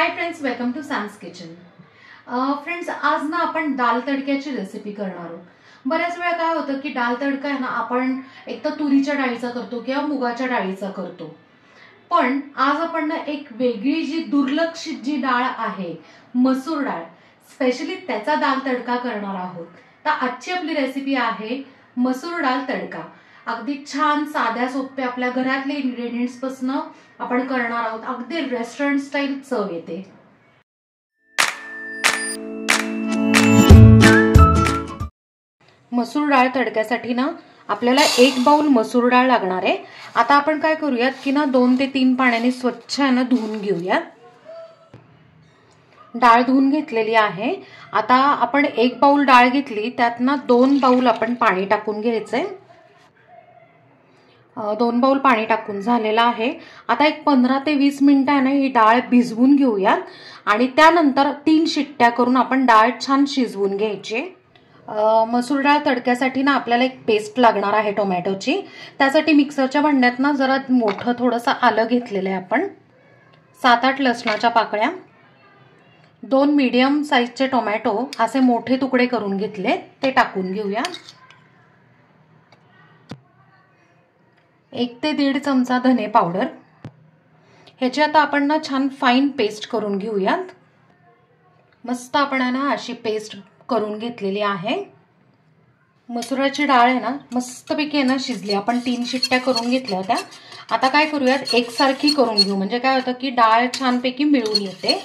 High friends, welcome to Sam's kitchen. Friends, आज ना आपण दाल तडक्याची रेसिपी करणार आहोत। बऱ्याच वेळा काय होतं की दाल तडका आहे ना आपण एक तर तुरीच्या डाळीचा करतो किंवा मुगाच्या डाळीचा करतो, पण आज आपण ना एक वेगळी जी दुर्लक्षित जी डाळ आहे मसूर डाळ, स्पेशली त्याचा दाल तडका करणार आहोत। तर आजची आपली रेसिपी आहे मसूर डाळ तडका। अगदी छान साध्या सोप्या आपल्या घरातले इंग्रेडिएंट्स पासून आपण करणार आहोत। अगदी रेस्टॉरंट स्टाईल चव येते। मसूर डाळ तडक्यासाठी ना आपल्याला 1 बाउल मसूर डाळ लागणार आहे। आता आपण काय करूयात की ना 2 ते 3 पाण्याने स्वच्छ आहे धुवून घेऊयात। डाळ धुवून घेतलेली आहे। आता आपण 1 बाउल डाळ घेतली, त्यात ना 2 बाउल आपण पाणी टाकून घ्यायचंय। 2 बाउल पाणी टाकून झालेलं आहे। आता एक 15 ते 20 मिनिटांना ही डाळ भिजवून घेऊयात आणि त्यानंतर 3 शिट्ट्या करून आपण डाळ छान शिजवून घ्यायची। मसूर डाळ तडक्यासाठी ना आपल्याला एक पेस्ट लागणार आहे टोमॅटोची। त्यासाठी मिक्सरच्या भांड्यात ना जरा मोठं थोडंसं आलं घेतलेलं आहे आपण, 7-8 लसणाच्या पाकळ्या, 2 मीडियम साईजचे टोमॅटो असे मोठे तुकडे करून घेतले, ते टाकून घेऊया। 1 ते 1.5 चमचा धने पावडर, ह्याची आता आपण ना छान फाईन पेस्ट करून घेऊयात। मस्त आपण ना अशी पेस्ट करून घेतलेली आहे। मसुराची डाळ आहे ना मस्तपैकी आहे ना शिजली। आपण 3 शिट्ट्या करून घेतल्या होत्या। आता काय करूयात, एकसारखी करून घेऊ, म्हणजे काय होतं की डाळ छानपैकी मिळून येते।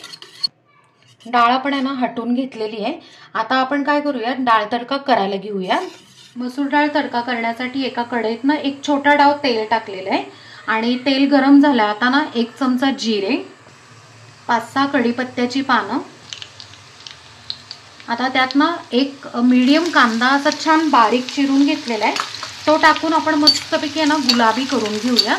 डाळ आपण आहे ना हटून घेतलेली आहे। आता आपण काय करूयात, डाळ तडका करायला घेऊयात। मसूर डाळ तडका करण्यासाठी एका कढईत ना एक छोटा डाव तेल टाकलेलं आहे आणि तेल गरम झालं। आता ना 1 चमचा जिरे, 5-6 कढीपत्त्याची पानं, आता त्यात ना एक मीडियम कांदा असा छान बारीक चिरून घेतलेला आहे, तो टाकून आपण मस्तपैकी ना गुलाबी करून घेऊया।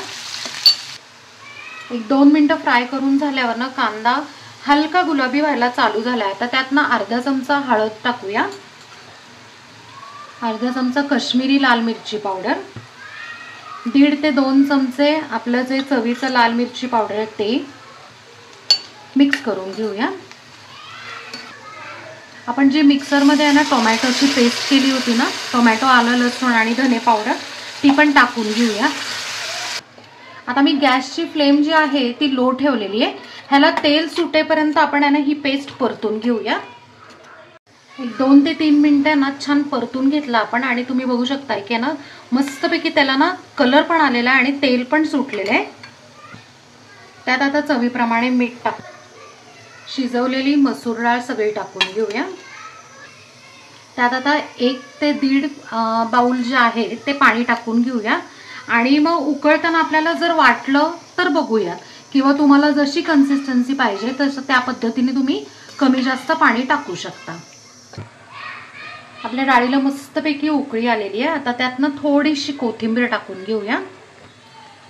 1-2 मिनिटं फ्राय करून झाल्यावर ना कांदा हलका गुलाबी व्हायला चालू झाला। आता त्यात ना अर्धा चमचा हळद टाकूया, अर्धा चमचा काश्मीरी लाल मिरची पावडर, 1.5 ते 2 चमचे आपलं जे चवीचं लाल मिरची पावडर आहे ते मिक्स करून घेऊया। आपण जे मिक्सरमध्ये आहे ना टोमॅटोची पेस्ट केली होती ना, टोमॅटो, आलं, लसूण आणि धने पावडर, ती पण टाकून घेऊया। आता मी गॅसची फ्लेम जी आहे ती लो ठेवलेली आहे। ह्याला तेल सुटेपर्यंत आपण आहे ना ही पेस्ट परतून घेऊया। 2 ते 3 मिनिटं ना छान परतून घेतला आपण आणि तुम्ही बघू शकता की ना मस्तपैकी त्याला ना कलर पण आलेला आहे आणि तेल पण सुटलेलं आहे। त्यात आता चवीप्रमाणे मीठ टाक, शिजवलेली मसूर डाळ सगळी टाकून घेऊया। त्यात आता 1 ते 1.5 बाउल जे आहे ते पाणी टाकून घेऊया आणि मग उकळताना आपल्याला जर वाटलं तर बघूया, किंवा तुम्हाला जशी कन्सिस्टन्सी पाहिजे तसं त्या पद्धतीने तुम्ही कमी जास्त पाणी टाकू शकता। आपल्या डाळीला मस्तपैकी उकळी आलेली आहे। आता त्यात ना थोडीशी कोथिंबीर टाकून घेऊया।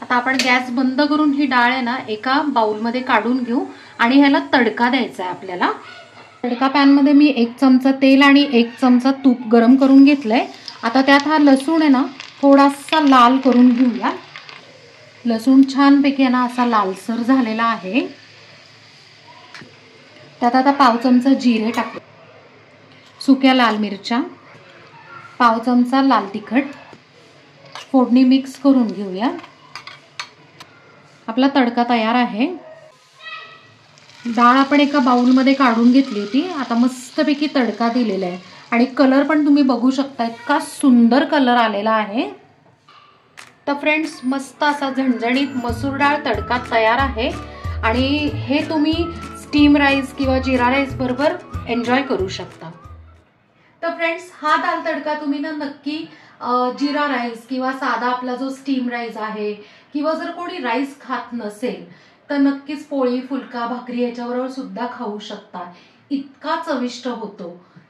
आता आपण गॅस बंद करून ही डाळ आहे ना एका बाउलमध्ये काढून घेऊ आणि ह्याला तडका द्यायचा आहे आपल्याला। तडका पॅनमध्ये मी 1 चमचा तेल आणि 1 चमचा तूप गरम करून घेतलंय। आता त्यात हा लसूण आहे ना थोडासा लाल करून घेऊया। लसूण छानपैकी ना असा लालसर झालेला आहे। त्यात आता पाव चमचा जिरे टाकू, सुक्या लाल मिरच्या, पाव चमचा लाल तिखट, फोडणी मिक्स करून घेऊया। आपला तडका तयार आहे। डाळ आपण एका बाउलमध्ये काढून घेतली होती। आता मस्तपैकी तडका दिलेला आहे आणि कलर पण तुम्ही बघू शकता, इतका सुंदर कलर आलेला आहे। तर फ्रेंड्स, मस्त असा झणझणीत मसूर डाळ तडका तयार आहे आणि हे तुम्ही स्टीम राईस किंवा जिरा राईस बरोबर एन्जॉय करू शकता। तर फ्रेंड्स, हा दाल तडका तुम्ही ना नक्की जिरा राईस किंवा साधा आपला जो स्टीम राईस आहे, किंवा जर कोणी राईस खात नसेल तर नक्कीच पोळी, फुलका, भाकरी याच्याबरोबर सुद्धा खाऊ शकता। इतका चविष्ट होतो।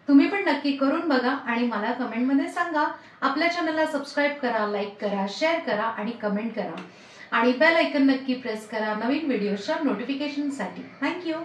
तुम्ही पण नक्की करून बघा आणि मला कमेंटमध्ये सांगा। आपल्या चॅनलला सबस्क्राईब करा, लाईक करा, शेअर करा आणि कमेंट करा आणि बेल आयकॉन नक्की प्रेस करा नवीन व्हिडिओच्या नोटिफिकेशनसाठी। थँक्यू।